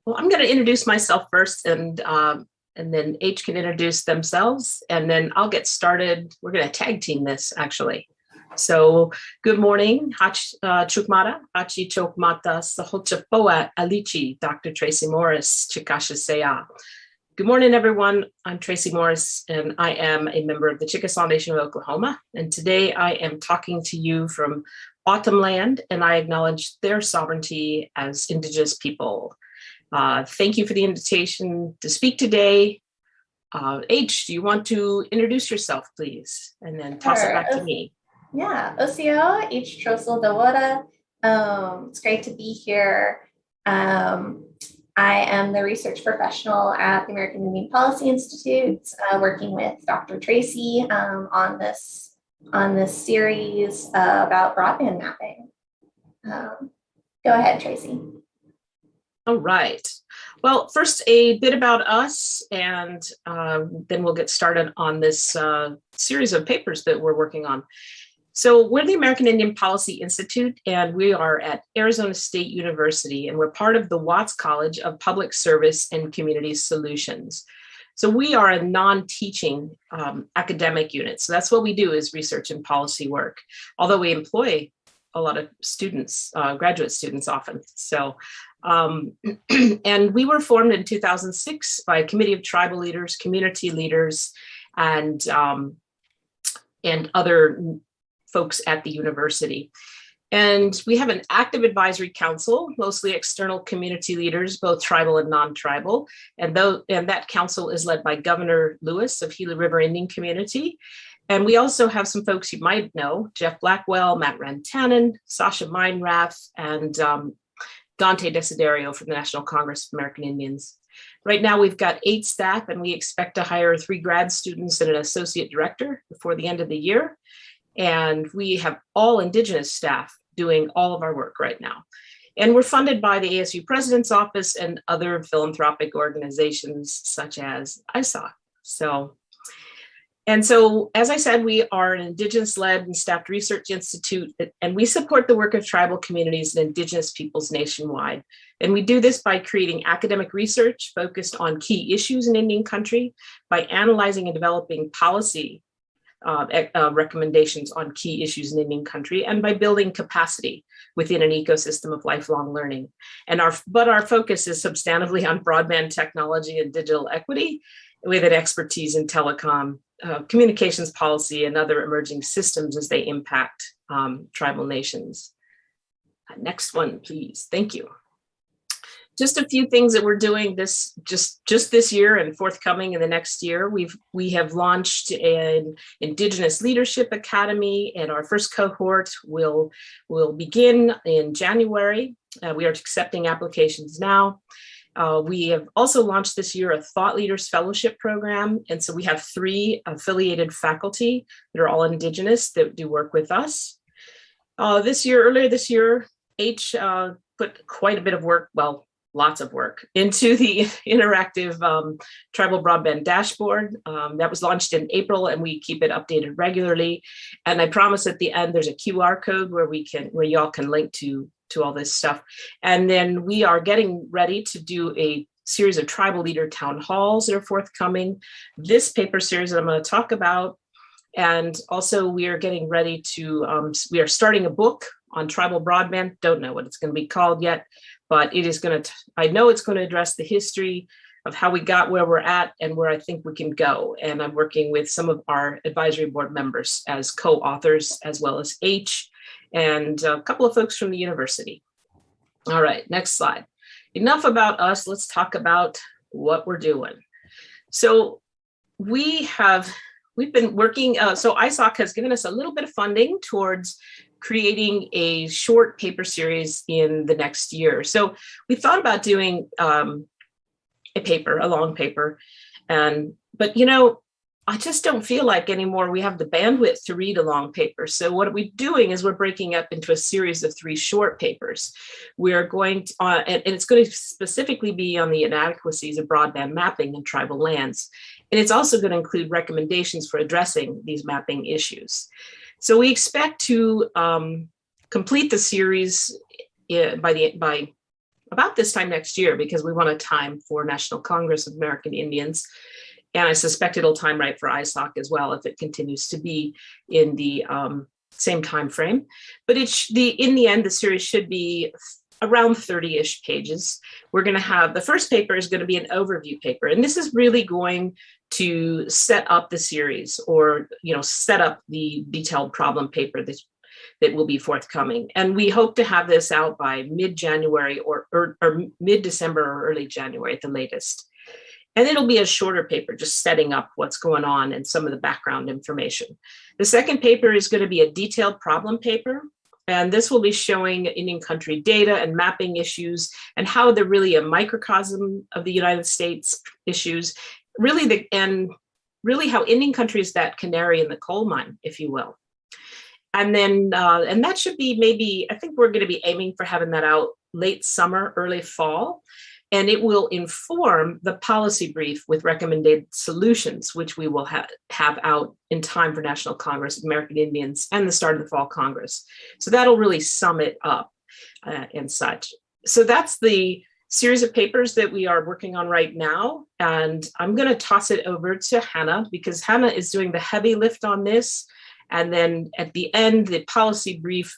Well, I'm going to introduce myself first, and then H can introduce themselves, and then I'll get started. We're going to tag team this, actually. So, good morning, Chukmata, Hachi Chokmata, Sahochapoa, Alichi, Dr. Traci Morris, Chikashasea. Good morning, everyone. I'm Traci Morris, and I am a member of the Chickasaw Nation of Oklahoma. And today I am talking to you from Autumn Land, and I acknowledge their sovereignty as Indigenous people. Thank you for the invitation to speak today. H, do you want to introduce yourself, please? And then toss it back to me. Yeah, Osio, H. Trostle Dawada. It's great to be here. I am the research professional at the American Indian Policy Institute, working with Dr. Traci on this series about broadband mapping. Go ahead, Traci. All right. Well, first, a bit about us, and then we'll get started on this series of papers that we're working on. So we're the American Indian Policy Institute, and we are at Arizona State University, and we're part of the Watts College of Public Service and Community Solutions. So we are a non-teaching academic unit. So that's what we do, is research and policy work, although we employ a lot of students, graduate students often. So, and we were formed in 2006 by a committee of tribal leaders, community leaders, and other folks at the university. And we have an active advisory council, mostly external community leaders, both tribal and non-tribal. And that council is led by Governor Lewis of Gila River Indian Community. And we also have some folks you might know: Jeff Blackwell, Matt Rantanen, Sasha Meinrath, and Dante Desiderio from the National Congress of American Indians. Right now, we've got 8 staff, and we expect to hire 3 grad students and an associate director before the end of the year. And we have all Indigenous staff doing all of our work right now. And we're funded by the ASU President's Office and other philanthropic organizations such as ISOC. So, as I said, we are an Indigenous-led and staffed research institute, and we support the work of tribal communities and Indigenous peoples nationwide. And we do this by creating academic research focused on key issues in Indian country, by analyzing and developing policy recommendations on key issues in Indian country, and by building capacity within an ecosystem of lifelong learning. But our focus is substantively on broadband technology and digital equity, with an expertise in telecom, communications policy, and other emerging systems as they impact tribal nations. Next one, please. Thank you. Just a few things that we're doing just this year and forthcoming in the next year. We have launched an Indigenous Leadership Academy, and our first cohort will begin in January. We are accepting applications now. We have also launched this year a Thought Leaders Fellowship Program, and so we have 3 affiliated faculty that are all Indigenous that do work with us. Earlier this year, H put quite a bit of work, well, lots of work, into the interactive tribal broadband dashboard that was launched in April, and we keep it updated regularly. And I promise at the end there's a QR code where y'all can link to all this stuff. And then we are getting ready to do a series of tribal leader town halls that are forthcoming. This paper series that I'm going to talk about, and also we are getting ready to we are starting a book on tribal broadband. Don't know what it's going to be called yet, but it is going to, I know it's going to address the history of how we got where we're at and where I think we can go. And I'm working with some of our advisory board members as co-authors, as well as H and a couple of folks from the university. All right, next slide. Enough about us. Let's talk about what we're doing. So we've been working, so ISOC has given us a little bit of funding towards creating a short paper series in the next year. So we thought about doing a long paper, but I just don't feel like anymore we have the bandwidth to read a long paper. So what we're doing is we're breaking up into a series of 3 short papers. We are going to, and it's going to specifically be on the inadequacies of broadband mapping in tribal lands. And it's also going to include recommendations for addressing these mapping issues. So we expect to complete the series by about this time next year, because we want a time for National Congress of American Indians. And I suspect it'll time right for ISOC as well if it continues to be in the same time frame. But in the end, the series should be around 30-ish pages. We're going to have, the first paper is going to be an overview paper, and this is really going to set up the series, or set up the detailed problem paper that will be forthcoming. And we hope to have this out by mid-January or mid-December or early January at the latest. And it'll be a shorter paper, just setting up what's going on and some of the background information. The second paper is going to be a detailed problem paper. And this will be showing Indian country data and mapping issues and how they're really a microcosm of the United States issues, and really how Indian country is that canary in the coal mine, if you will. And then, and that should be maybe, I think we're going to be aiming for having that out late summer, early fall. And it will inform the policy brief with recommended solutions, which we will have out in time for National Congress of American Indians and the start of the Fall Congress. So that'll really sum it up and such. So that's the series of papers that we are working on right now. And I'm going to toss it over to Hannah, because Hannah is doing the heavy lift on this. And then at the end, the policy brief,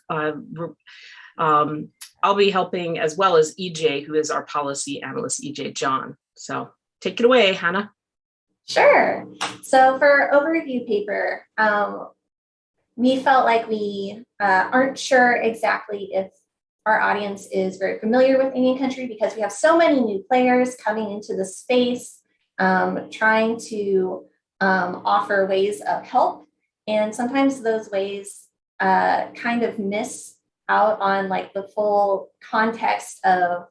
I'll be helping, as well as EJ, who is our policy analyst, EJ John. So take it away, Hannah. Sure. So for overview paper, we felt like we aren't sure exactly if our audience is very familiar with Indian country, because we have so many new players coming into the space, trying to offer ways of help. And sometimes those ways kind of miss out on like the full context of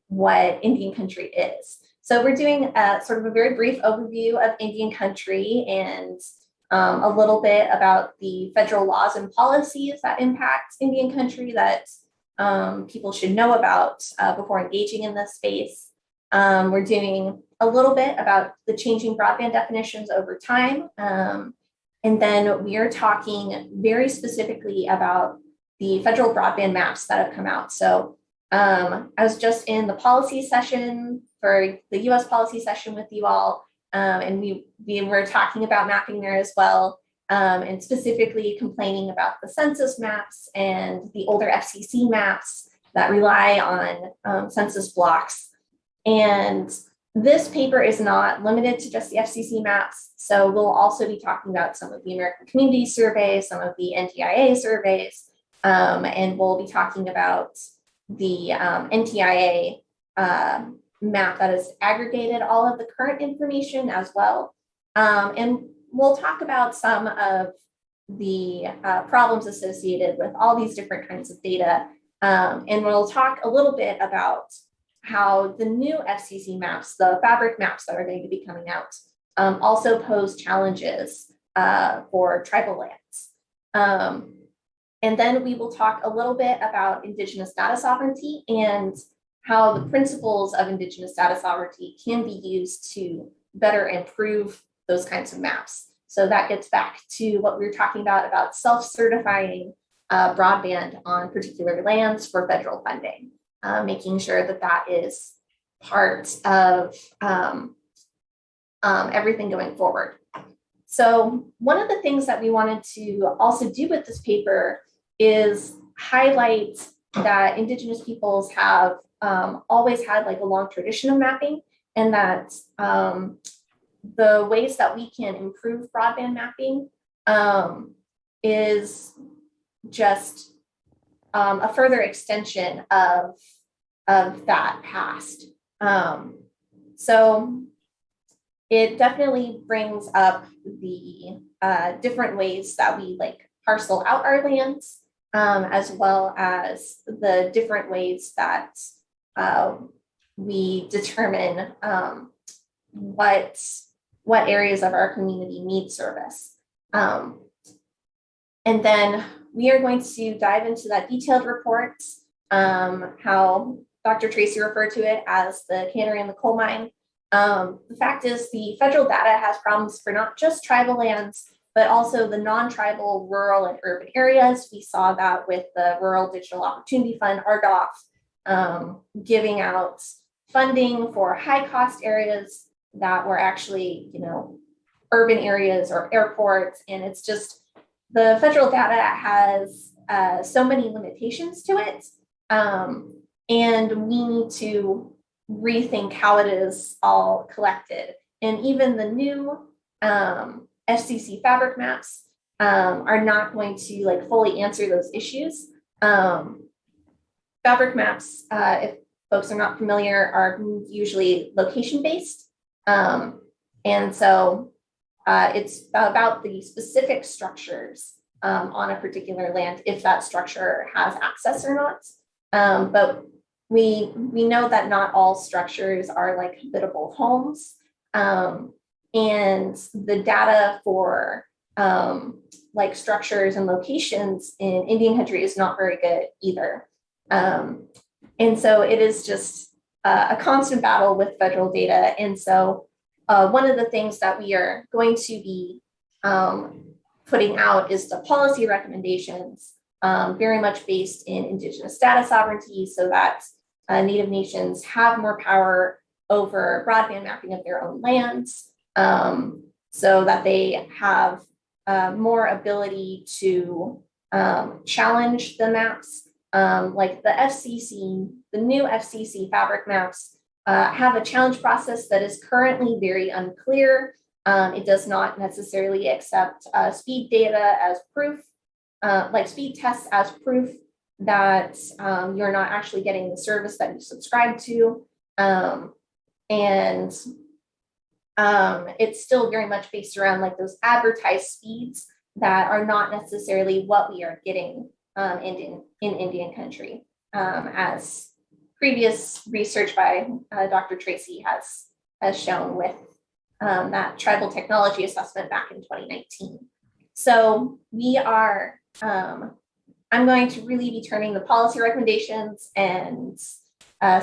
what Indian country is. So we're doing sort of a very brief overview of Indian country and a little bit about the federal laws and policies that impact Indian country that people should know about before engaging in this space. We're doing a little bit about the changing broadband definitions over time. And then we are talking very specifically about the federal broadband maps that have come out. So I was just in the policy session for the US policy session with you all, and we were talking about mapping there as well, and specifically complaining about the census maps and the older FCC maps that rely on census blocks. And this paper is not limited to just the FCC maps. So we'll also be talking about some of the American Community Surveys, some of the NTIA surveys, and we'll be talking about the NTIA map that has aggregated all of the current information as well. And we'll talk about some of the problems associated with all these different kinds of data. And we'll talk a little bit about how the new FCC maps, the fabric maps that are going to be coming out, also pose challenges for tribal lands. And then we will talk a little bit about Indigenous data sovereignty and how the principles of Indigenous data sovereignty can be used to better improve those kinds of maps. So that gets back to what we were talking about self-certifying broadband on particular lands for federal funding, making sure that that is part of everything going forward. So one of the things that we wanted to also do with this paper is highlight that Indigenous peoples have always had like a long tradition of mapping, and that the ways that we can improve broadband mapping is just a further extension of that past. So it definitely brings up the different ways that we like parcel out our lands, as well as the different ways that we determine what areas of our community need service. And then we are going to dive into that detailed report, how Dr. Traci referred to it as the canary in the coal mine. The fact is the federal data has problems for not just tribal lands, but also the non-tribal rural and urban areas. We saw that with the Rural Digital Opportunity Fund, RDOF, giving out funding for high cost areas that were actually, urban areas or airports. And it's just, the federal data has so many limitations to it. And we need to rethink how it is all collected. And even the new FCC fabric maps are not going to fully answer those issues. Fabric maps, if folks are not familiar, are usually location-based. And so it's about the specific structures on a particular land, if that structure has access or not. But we know that not all structures are habitable homes. And the data for structures and locations in Indian country is not very good either. And so it is just a constant battle with federal data. And so one of the things that we are going to be putting out is the policy recommendations, very much based in Indigenous data sovereignty, so that Native nations have more power over broadband mapping of their own lands, so that they have more ability to challenge the maps. Like the FCC, the new FCC fabric maps have a challenge process that is currently very unclear. It does not necessarily accept speed data as proof, like speed tests as proof that you're not actually getting the service that you subscribe to. And it's still very much based around those advertised speeds that are not necessarily what we are getting in Indian country, as previous research by Dr. Traci has shown with that tribal technology assessment back in 2019. So we are, I'm going to really be turning the policy recommendations and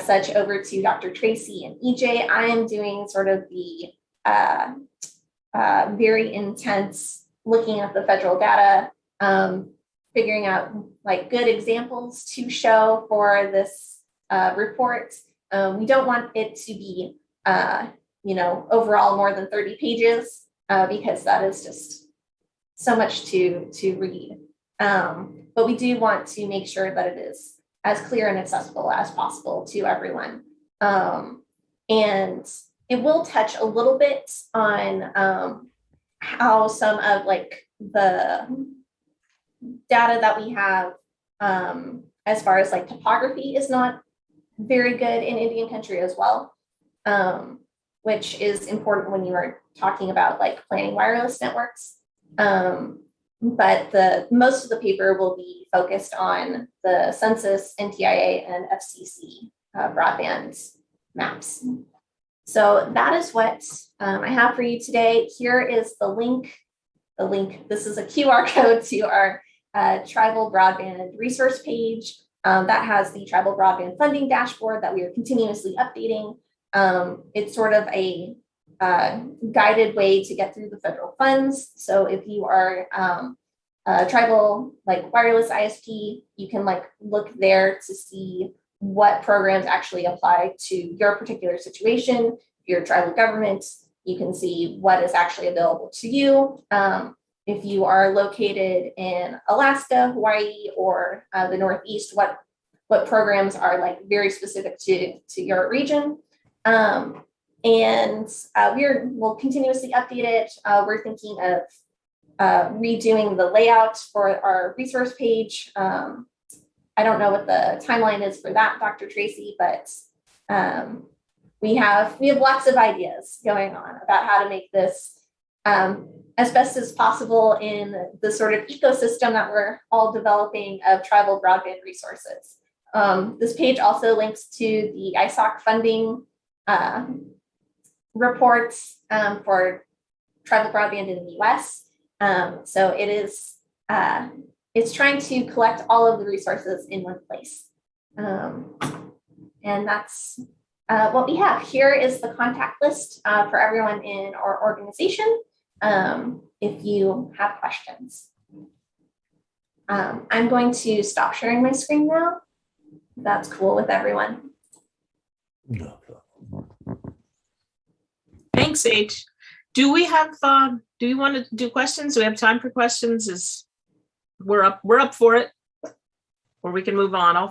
such over to Dr. Traci and EJ. I am doing sort of the very intense looking at the federal data, figuring out good examples to show for this report. We don't want it to be, overall more than 30 pages because that is just so much to read. But we do want to make sure that it is as clear and accessible as possible to everyone. And it will touch a little bit on how some of the data that we have as far as topography is not very good in Indian country as well, which is important when you are talking about planning wireless networks. But most of the paper will be focused on the census, NTIA, and FCC broadband maps. So that is what I have for you today. Here is the link. This is a QR code to our tribal broadband resource page that has the tribal broadband funding dashboard that we are continuously updating. It's sort of a guided way to get through the federal funds. So if you are tribal wireless ISP, you can look there to see what programs actually apply to your particular situation. If you're a tribal government, you can see what is actually available to you. If you are located in Alaska, Hawaii, or the Northeast, what programs are very specific to your region. And we'll continuously update it. We're thinking of redoing the layout for our resource page. I don't know what the timeline is for that, Dr. Traci, but we have lots of ideas going on about how to make this as best as possible in the sort of ecosystem that we're all developing of tribal broadband resources. This page also links to the ISOC funding reports for tribal broadband in the US. So it is, it's trying to collect all of the resources in one place. And that's what we have. Here is the contact list for everyone in our organization if you have questions. I'm going to stop sharing my screen now. that's cool with everyone. No. Thanks, H. Do we have, do you want to do questions? Do we have time for questions? We're up for it, or we can move on. I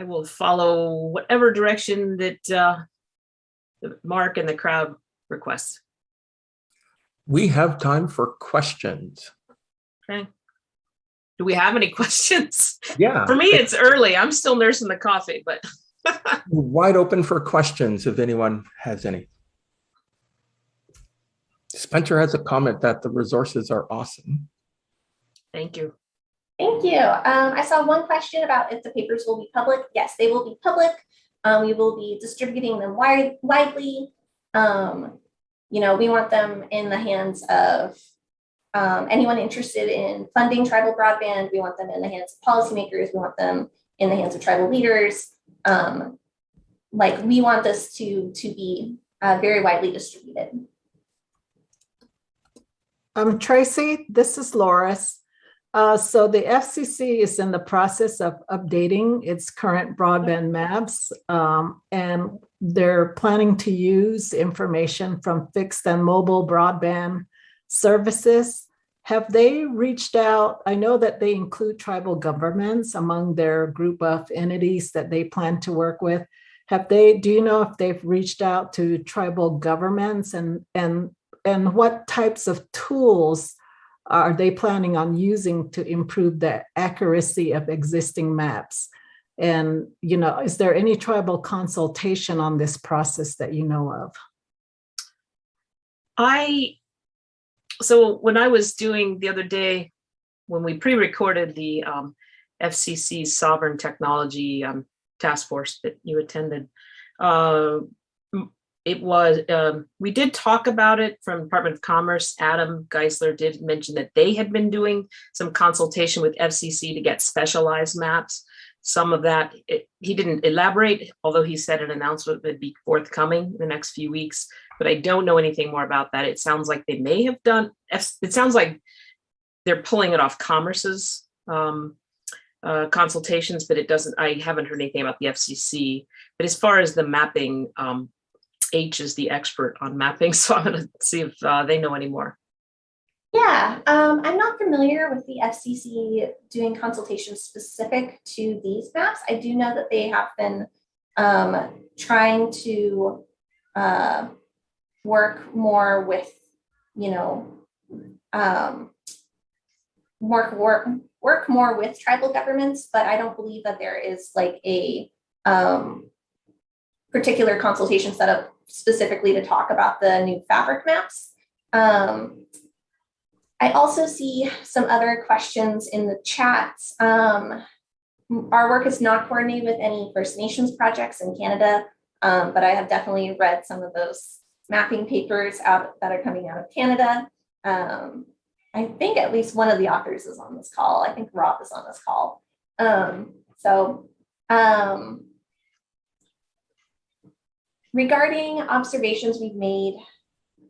will follow whatever direction that Mark and the crowd requests. We have time for questions. Okay. Do we have any questions? Yeah. For me, it's early. I'm still nursing the coffee, but. Wide open for questions if anyone has any. Spencer has a comment that the resources are awesome. Thank you. Thank you. I saw one question about if the papers will be public. Yes, they will be public. We will be distributing them widely. We want them in the hands of anyone interested in funding tribal broadband. We want them in the hands of policymakers. We want them in the hands of tribal leaders. We want this to be very widely distributed. Traci, this is Loris. So the FCC is in the process of updating its current broadband maps, and they're planning to use information from fixed and mobile broadband services. Have they reached out? I know that they include tribal governments among their group of entities that they plan to work with. Do you know if they've reached out to tribal governments, and what types of tools are they planning on using to improve the accuracy of existing maps? And, is there any tribal consultation on this process that you know of? So when I was doing the other day, when we pre-recorded the FCC's Sovereign Technology Task Force that you attended, we did talk about it from Department of Commerce. Adam Geisler did mention that they had been doing some consultation with FCC to get specialized maps. Some of that, he didn't elaborate, although he said an announcement would be forthcoming in the next few weeks, but I don't know anything more about that. It sounds like they may have done, it sounds like they're pulling it off Commerce's consultations, but I haven't heard anything about the FCC. But as far as the mapping, H is the expert on mapping, so I'm going to see if they know any more. Yeah, I'm not familiar with the FCC doing consultations specific to these maps. I do know that they have been trying to work more with, work more with tribal governments, but I don't believe that there is like a particular consultation set up specifically to talk about the new fabric maps. I also see some other questions in the chats. Our work is not coordinated with any First Nations projects in Canada, but I have definitely read some of those mapping papers that are coming out of Canada. I think at least one of the authors is on this call. I think Rob is on this call. Regarding observations we've made,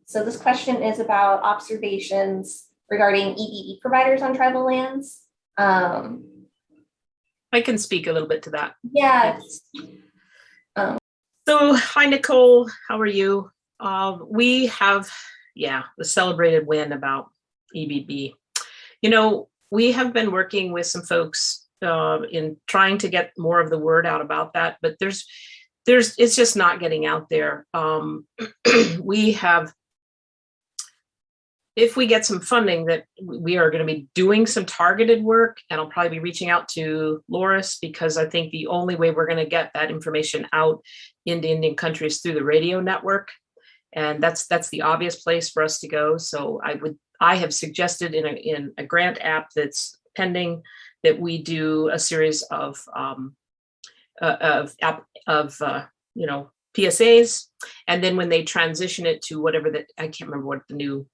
so this question is about observations regarding EBB providers on tribal lands. I can speak a little bit to that. Yeah. So, hi, Nicole. How are you? We have, the celebrated win about EBB. We have been working with some folks in trying to get more of the word out about that, but it's just not getting out there. If we get some funding, that we are going to be doing some targeted work, and I'll probably be reaching out to Loris, because I think the only way we're going to get that information out into Indian country is through the radio network. And that's the obvious place for us to go. So I have suggested in a grant app that's pending that we do a series of PSAs, and then when they transition it to whatever I can't remember what the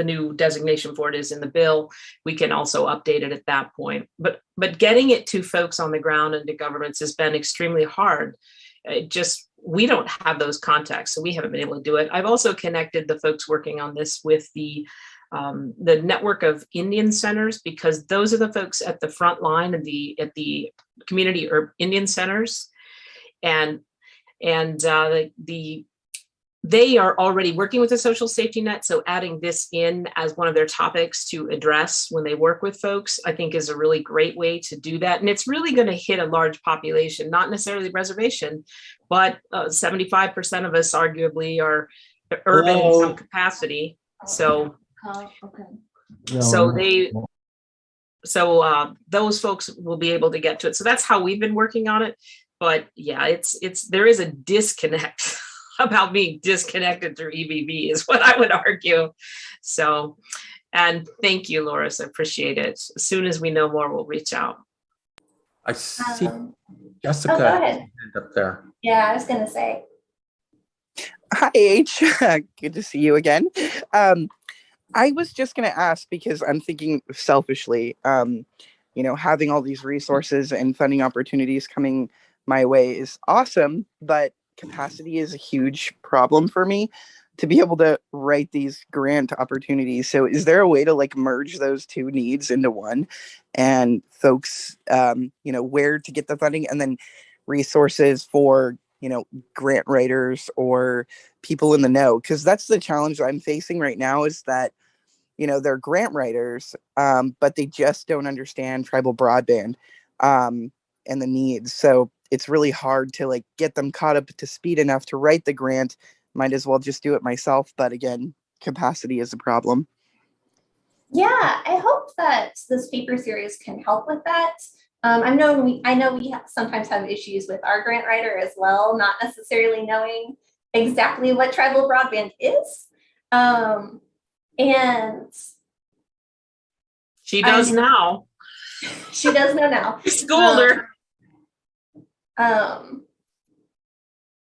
new designation for it is in the bill, we can also update it at that point. But getting it to folks on the ground and to governments has been extremely hard. We don't have those contacts, so we haven't been able to do it. I've also connected the folks working on this with the the network of Indian centers, because those are the folks at the front line of the community or Indian centers, and they are already working with the social safety net. So adding this in as one of their topics to address when they work with folks, I think is a really great way to do that. And it's really going to hit a large population, not necessarily reservation, but 75% of us arguably are urban in some capacity. So, Okay. those folks will be able to get to it. So that's how we've been working on it. But yeah, there is a disconnect about being disconnected through EBB is what I would argue. So, and thank you, Loris. I appreciate it. As soon as we know more, we'll reach out. I see go Jessica ahead. up there. Yeah, I was going to say. Hi, H. Good to see you again. I was just going to ask, because I'm thinking selfishly, having all these resources and funding opportunities coming my way is awesome, but capacity is a huge problem for me to be able to write these grant opportunities. So is there a way to merge those two needs into one, and folks, where to get the funding, and then resources for, grant writers or people in the know? Because that's the challenge I'm facing right now, is that, they're grant writers, but they just don't understand tribal broadband and the needs. So it's really hard to get them caught up to speed enough to write the grant. Might as well just do it myself. But again, capacity is a problem. Yeah, I hope that this paper series can help with that. I know we sometimes have issues with our grant writer as well, not necessarily knowing exactly what tribal broadband is. And she does now. She does know now. Schooled her.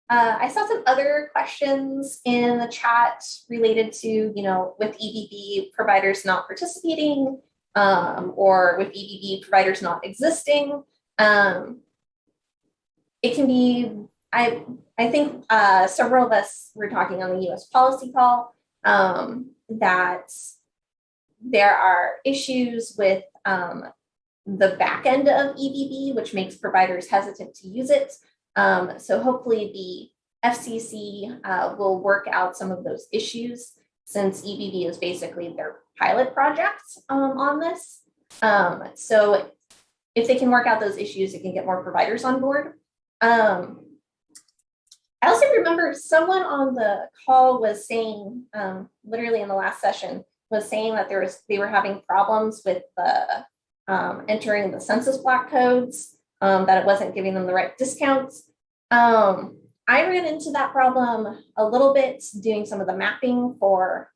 I saw some other questions in the chat related to, with EBB providers not participating, or with EBB providers not existing. It can be, I think several of us were talking on the US policy call, that there are issues with the back end of EBB, which makes providers hesitant to use it. So hopefully the FCC will work out some of those issues, since EBB is basically their pilot project on this. So if they can work out those issues, it can get more providers on board. I also remember someone on the call was saying, literally in the last session, was saying that they were having problems with the entering the census block codes, that it wasn't giving them the right discounts. I ran into that problem a little bit doing some of the mapping for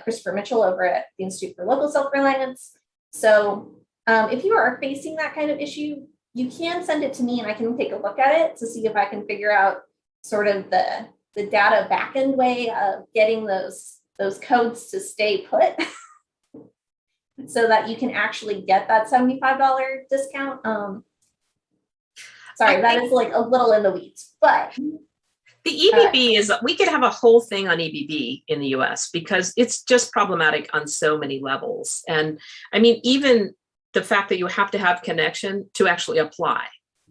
Christopher Mitchell over at the Institute for Local Self-Reliance. So if you are facing that kind of issue, you can send it to me and I can take a look at it to see if I can figure out sort of the data backend way of getting those codes to stay put so that you can actually get that $75 discount. Sorry, that is a little in the weeds, but the EBB is, we could have a whole thing on EBB in the US because it's just problematic on so many levels. And I mean, even the fact that you have to have connection to actually apply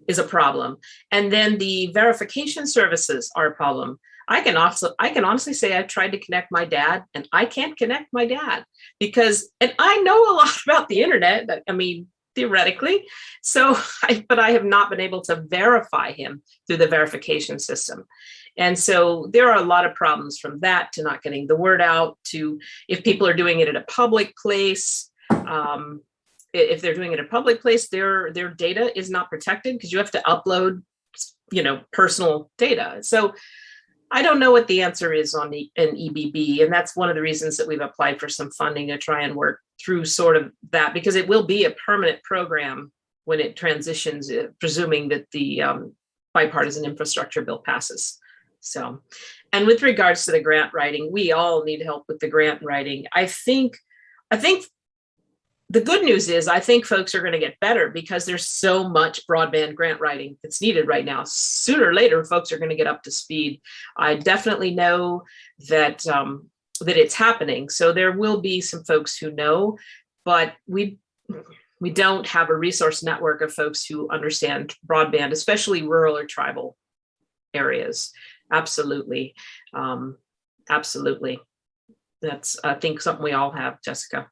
is a problem. And then the verification services are a problem. I can honestly say I've tried to connect my dad and I can't connect my dad because, and I know a lot about the internet, I mean, theoretically. So, but I have not been able to verify him through the verification system. And so there are a lot of problems from that to not getting the word out to if people are doing it at a public place. If they're doing it at a public place, their data is not protected because you have to upload, personal data. So I don't know what the answer is on an EBB. And that's one of the reasons that we've applied for some funding to try and work through sort of that, because it will be a permanent program when it transitions, presuming that the bipartisan infrastructure bill passes. So, and with regards to the grant writing, we all need help with the grant writing. I think the good news is I think folks are going to get better because there's so much broadband grant writing that's needed right now. Sooner or later, folks are going to get up to speed. I definitely know that that it's happening. So there will be some folks who know, but we don't have a resource network of folks who understand broadband, especially rural or tribal areas. Absolutely. Absolutely. That's, I think, something we all have, Jessica.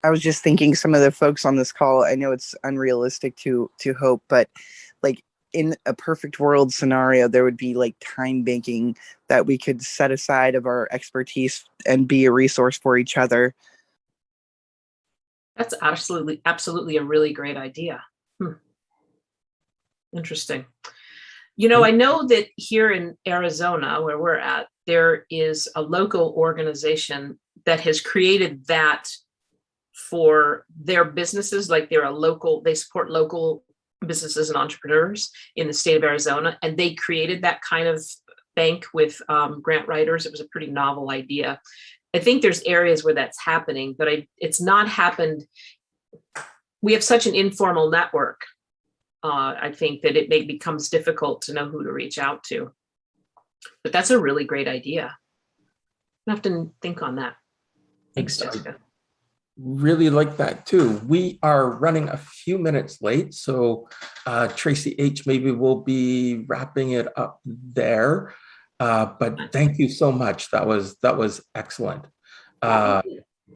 I was just thinking some of the folks on this call, I know it's unrealistic to hope, but like in a perfect world scenario, there would be like time banking that we could set aside of our expertise and be a resource for each other. That's absolutely a really great idea. Interesting. You know, I know that here in Arizona, where we're at, there is a local organization that has created that for their businesses. Like they support local businesses and entrepreneurs in the state of Arizona. And they created that kind of bank with grant writers. It was a pretty novel idea. I think there's areas where that's happening, but it's not happened. We have such an informal network. I think that it becomes difficult to know who to reach out to. But that's a really great idea. I have to think on that. Thanks, Jessica. Really like that too. We are running a few minutes late, so Traci H, maybe we'll be wrapping it up there. But thank you so much. That was excellent.